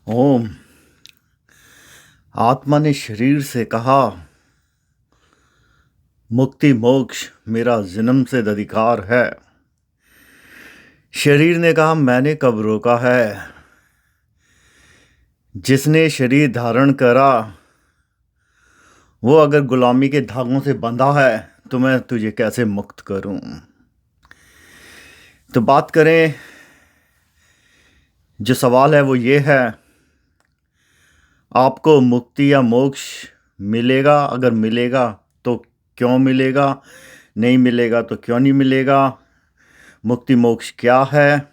ओम। आत्मा ने शरीर से कहा, मुक्ति मोक्ष मेरा जन्म से अधिकार है। शरीर ने कहा, मैंने कब रोका है। जिसने शरीर धारण करा वो अगर गुलामी के धागों से बंधा है तो मैं तुझे कैसे मुक्त करूं। तो बात करें, जो सवाल है वो ये है, आपको मुक्ति या मोक्ष मिलेगा? अगर मिलेगा तो क्यों मिलेगा? नहीं मिलेगा तो क्यों नहीं मिलेगा? मुक्ति मोक्ष क्या है?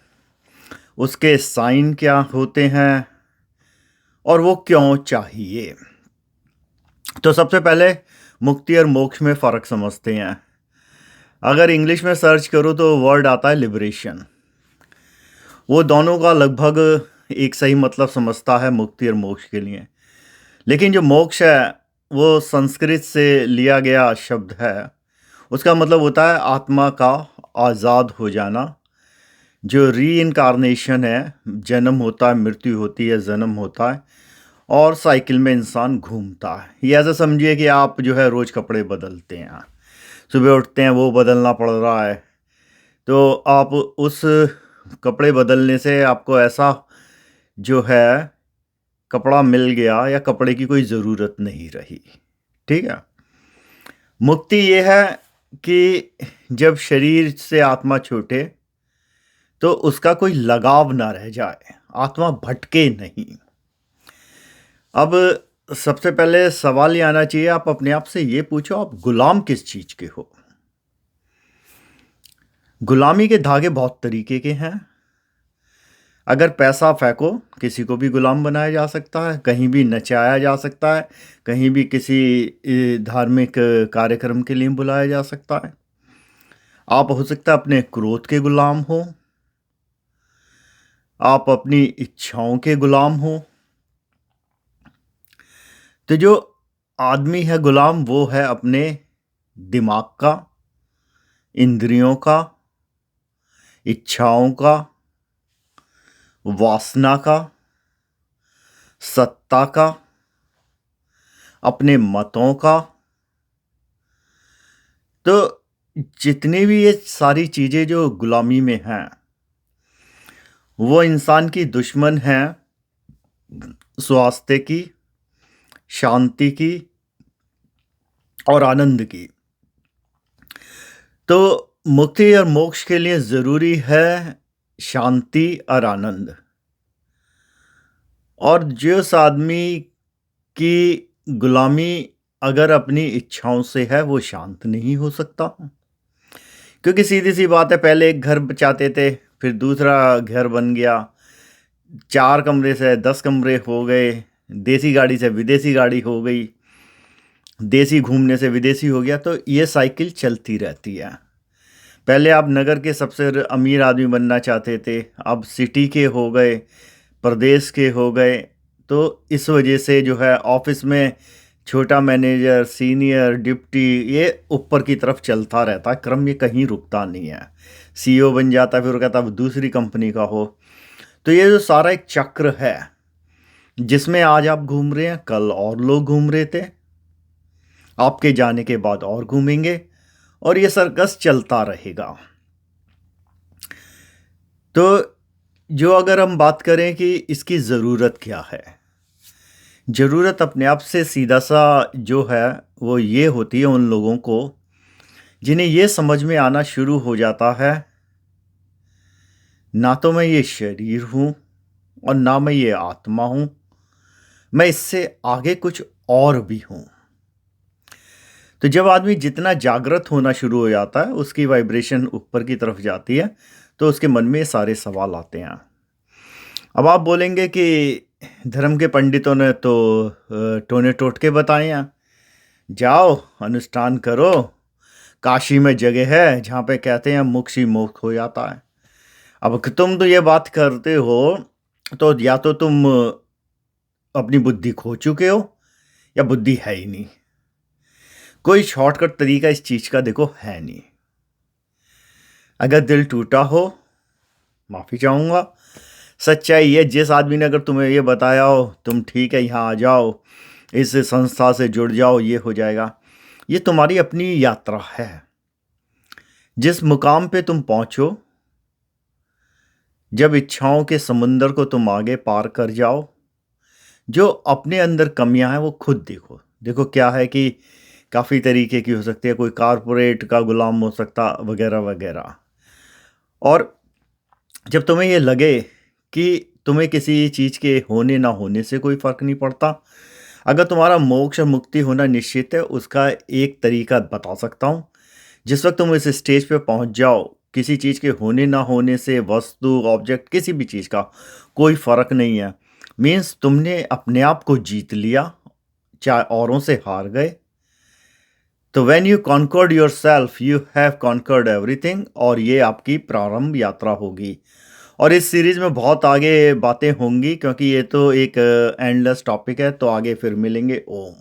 उसके साइन क्या होते हैं? और वो क्यों चाहिए? तो सबसे पहले मुक्ति और मोक्ष में फ़र्क समझते हैं। अगर इंग्लिश में सर्च करो तो वर्ड आता है लिबरेशन। वो दोनों का लगभग एक सही मतलब समझता है मुक्ति और मोक्ष के लिए। लेकिन जो मोक्ष है वो संस्कृत से लिया गया शब्द है। उसका मतलब होता है आत्मा का आज़ाद हो जाना। जो री इनकारनेशन है, जन्म होता है, मृत्यु होती है, जन्म होता है और साइकिल में इंसान घूमता है। ये ऐसा समझिए कि आप जो है रोज़ कपड़े बदलते हैं, सुबह उठते हैं वो बदलना पड़ रहा है, तो आप उस कपड़े बदलने से आपको ऐसा जो है कपड़ा मिल गया या कपड़े की कोई ज़रूरत नहीं रही। ठीक है। मुक्ति ये है कि जब शरीर से आत्मा छूटे तो उसका कोई लगाव ना रह जाए, आत्मा भटके नहीं। अब सबसे पहले सवाल ये आना चाहिए, आप अपने आप से ये पूछो, आप गुलाम किस चीज के हो? गुलामी के धागे बहुत तरीके के हैं। अगर पैसा फेंको किसी को भी गुलाम बनाया जा सकता है, कहीं भी नचाया जा सकता है, कहीं भी किसी धार्मिक कार्यक्रम के लिए बुलाया जा सकता है। आप हो सकता है अपने क्रोध के गुलाम हो, आप अपनी इच्छाओं के गुलाम हो। तो जो आदमी है गुलाम वो है अपने दिमाग का, इंद्रियों का, इच्छाओं का, वासना का, सत्ता का, अपने मतों का। तो जितनी भी ये सारी चीज़ें जो गुलामी में हैं वो इंसान की दुश्मन हैं स्वास्थ्य की, शांति की और आनंद की। तो मुक्ति और मोक्ष के लिए ज़रूरी है शांति और आनंद। और जिस आदमी की गुलामी अगर अपनी इच्छाओं से है वो शांत नहीं हो सकता, क्योंकि सीधी सी बात है, पहले एक घर चाहते थे, फिर दूसरा घर बन गया, 4 कमरे से 10 कमरे हो गए, देसी गाड़ी से विदेशी गाड़ी हो गई, देसी घूमने से विदेशी हो गया। तो ये साइकिल चलती रहती है। पहले आप नगर के सबसे अमीर आदमी बनना चाहते थे, अब सिटी के हो गए, प्रदेश के हो गए। तो इस वजह से जो है ऑफिस में छोटा मैनेजर, सीनियर, डिप्टी, ये ऊपर की तरफ चलता रहता है, क्रम ये कहीं रुकता नहीं है। सीईओ बन जाता है, फिर वो कहता है दूसरी कंपनी का हो। तो ये जो सारा एक चक्र है जिसमें आज आप घूम रहे हैं, कल और लोग घूम रहे थे, आपके जाने के बाद और घूमेंगे और ये सर्कस चलता रहेगा। तो जो अगर हम बात करें कि इसकी ज़रूरत क्या है, ज़रूरत अपने आप से सीधा सा जो है वो ये होती है उन लोगों को जिन्हें ये समझ में आना शुरू हो जाता है, ना तो मैं ये शरीर हूँ और ना मैं ये आत्मा हूँ, मैं इससे आगे कुछ और भी हूँ। तो जब आदमी जितना जागृत होना शुरू हो जाता है, उसकी वाइब्रेशन ऊपर की तरफ जाती है, तो उसके मन में ये सारे सवाल आते हैं। अब आप बोलेंगे कि धर्म के पंडितों ने तो टोने टोटके बताए हैं, जाओ अनुष्ठान करो, काशी में जगह है जहाँ पे कहते हैं मुक्ति ही मोक्ष हो जाता है। अब तुम तो ये बात करते हो तो या तो तुम अपनी बुद्धि खो चुके हो या बुद्धि है ही नहीं। कोई शॉर्टकट तरीका इस चीज़ का देखो है नहीं। अगर दिल टूटा हो, माफ़ी चाहूँगा, सच्चाई है, जिस आदमी ने अगर तुम्हें ये बताया हो तुम ठीक है यहाँ आ जाओ, इस संस्था से जुड़ जाओ, ये हो जाएगा, ये तुम्हारी अपनी यात्रा है। जिस मुकाम पे तुम पहुंचो, जब इच्छाओं के समुंदर को तुम आगे पार कर जाओ, जो अपने अंदर कमियां हैं वो खुद देखो। देखो क्या है कि काफ़ी तरीके की हो सकती है, कोई कारपोरेट का गुलाम हो सकता वगैरह वगैरह। और जब तुम्हें ये लगे कि तुम्हें किसी चीज़ के होने ना होने से कोई फ़र्क नहीं पड़ता, अगर तुम्हारा मोक्ष और मुक्ति होना निश्चित है, उसका एक तरीका बता सकता हूँ। जिस वक्त तुम इस स्टेज पे पहुँच जाओ, किसी चीज़ के होने ना होने से, वस्तु ऑब्जेक्ट किसी भी चीज़ का कोई फ़र्क नहीं है। मीन्स तुमने अपने आप को जीत लिया, चाहे औरों से हार गए। तो when you conquered yourself you have conquered everything. और ये आपकी प्रारंभ यात्रा होगी। और इस सीरीज में बहुत आगे बातें होंगी, क्योंकि ये तो एक एंडलेस टॉपिक है। तो आगे फिर मिलेंगे। ओम।